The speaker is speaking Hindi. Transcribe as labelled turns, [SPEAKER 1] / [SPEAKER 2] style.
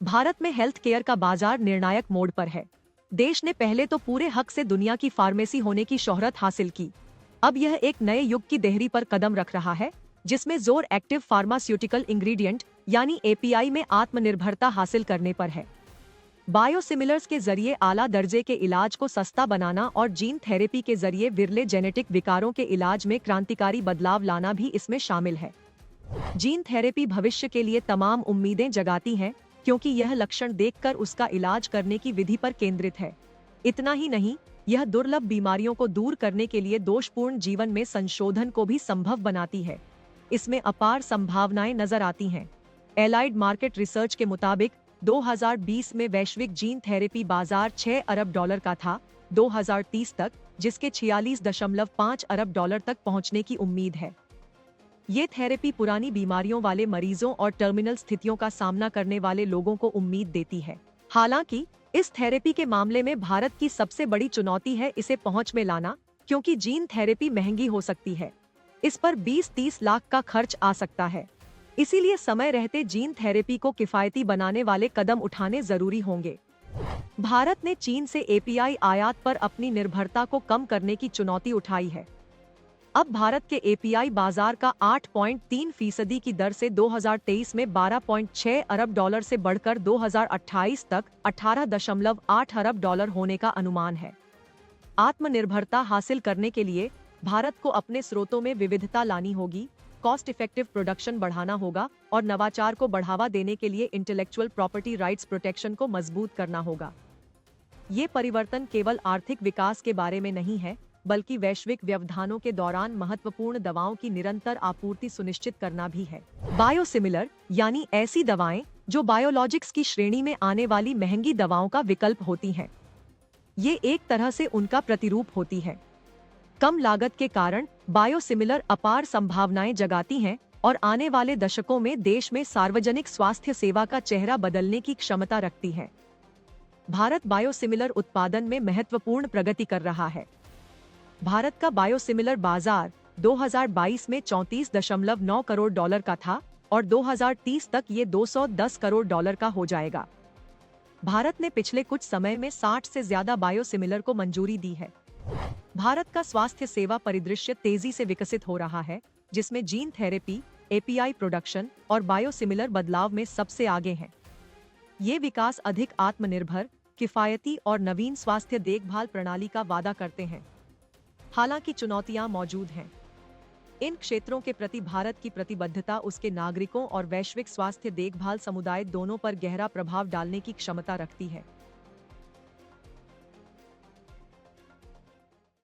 [SPEAKER 1] भारत में हेल्थ केयर का बाजार निर्णायक मोड़ पर है। देश ने पहले तो पूरे हक से दुनिया की फार्मेसी होने की शोहरत हासिल की। अब यह एक नए युग की देहरी पर कदम रख रहा है, जिसमें जोर एक्टिव फार्मास्यूटिकल इंग्रेडिएंट यानी एपीआई में आत्मनिर्भरता हासिल करने पर है। बायोसिमिलर्स के जरिए आला दर्जे के इलाज को सस्ता बनाना और जीन थेरेपी के जरिए विरले जेनेटिक विकारों के इलाज में क्रांतिकारी बदलाव लाना भी इसमें शामिल है। जीन थेरेपी भविष्य के लिए तमाम उम्मीदें जगाती हैं, क्योंकि यह लक्षण देखकर उसका इलाज करने की विधि पर केंद्रित है। इतना ही नहीं, यह दुर्लभ बीमारियों को दूर करने के लिए दोषपूर्ण जीवन में संशोधन को भी संभव बनाती है। इसमें अपार संभावनाएं नजर आती हैं। एलाइड मार्केट रिसर्च के मुताबिक 2020 में वैश्विक जीन थेरेपी बाजार $6 अरब का था, 2030 तक जिसके 46.5 अरब डॉलर तक पहुंचने की उम्मीद है। ये थेरेपी पुरानी बीमारियों वाले मरीजों और टर्मिनल स्थितियों का सामना करने वाले लोगों को उम्मीद देती है। हालांकि इस थेरेपी के मामले में भारत की सबसे बड़ी चुनौती है इसे पहुंच में लाना, क्योंकि जीन थेरेपी महंगी हो सकती है। इस पर 20-30 लाख का खर्च आ सकता है। इसीलिए समय रहते जीन थेरेपी को किफायती बनाने वाले कदम उठाने जरूरी होंगे। भारत ने चीन से एपीआई आयात पर अपनी निर्भरता को कम करने की चुनौती उठाई है। अब भारत के एपीआई बाजार का 8.3% की दर से 2023 में $12.6 अरब से बढ़कर 2028 तक $18.8 अरब होने का अनुमान है। आत्मनिर्भरता हासिल करने के लिए भारत को अपने स्रोतों में विविधता लानी होगी, कॉस्ट इफेक्टिव प्रोडक्शन बढ़ाना होगा और नवाचार को बढ़ावा देने के लिए इंटेलेक्चुअल प्रॉपर्टी राइट्स प्रोटेक्शन को मजबूत करना होगा। ये परिवर्तन केवल आर्थिक विकास के बारे में नहीं है, बल्कि वैश्विक व्यवधानों के दौरान महत्वपूर्ण दवाओं की निरंतर आपूर्ति सुनिश्चित करना भी है। बायोसिमिलर यानी ऐसी दवाएं जो बायोलॉजिक्स की श्रेणी में आने वाली महंगी दवाओं का विकल्प होती हैं। ये एक तरह से उनका प्रतिरूप होती है। कम लागत के कारण बायोसिमिलर अपार संभावनाएं जगाती हैं और आने वाले दशकों में देश में सार्वजनिक स्वास्थ्य सेवा का चेहरा बदलने की क्षमता रखती है। भारत बायोसिमिलर उत्पादन में महत्वपूर्ण प्रगति कर रहा है। भारत का बायोसिमिलर बाजार 2022 में $34.9 करोड़ का था और 2030 तक ये $210 करोड़ का हो जाएगा। भारत ने पिछले कुछ समय में 60 से ज्यादा बायोसिमिलर को मंजूरी दी है। भारत का स्वास्थ्य सेवा परिदृश्य तेजी से विकसित हो रहा है, जिसमें जीन थेरेपी, एपीआई प्रोडक्शन और बायोसिमिलर बदलाव में सबसे आगे है। ये विकास अधिक आत्मनिर्भर, किफायती और नवीन स्वास्थ्य देखभाल प्रणाली का वादा करते हैं। हालांकि चुनौतियां मौजूद हैं। इन क्षेत्रों के प्रति भारत की प्रतिबद्धता उसके नागरिकों और वैश्विक स्वास्थ्य देखभाल समुदाय दोनों पर गहरा प्रभाव डालने की क्षमता रखती है।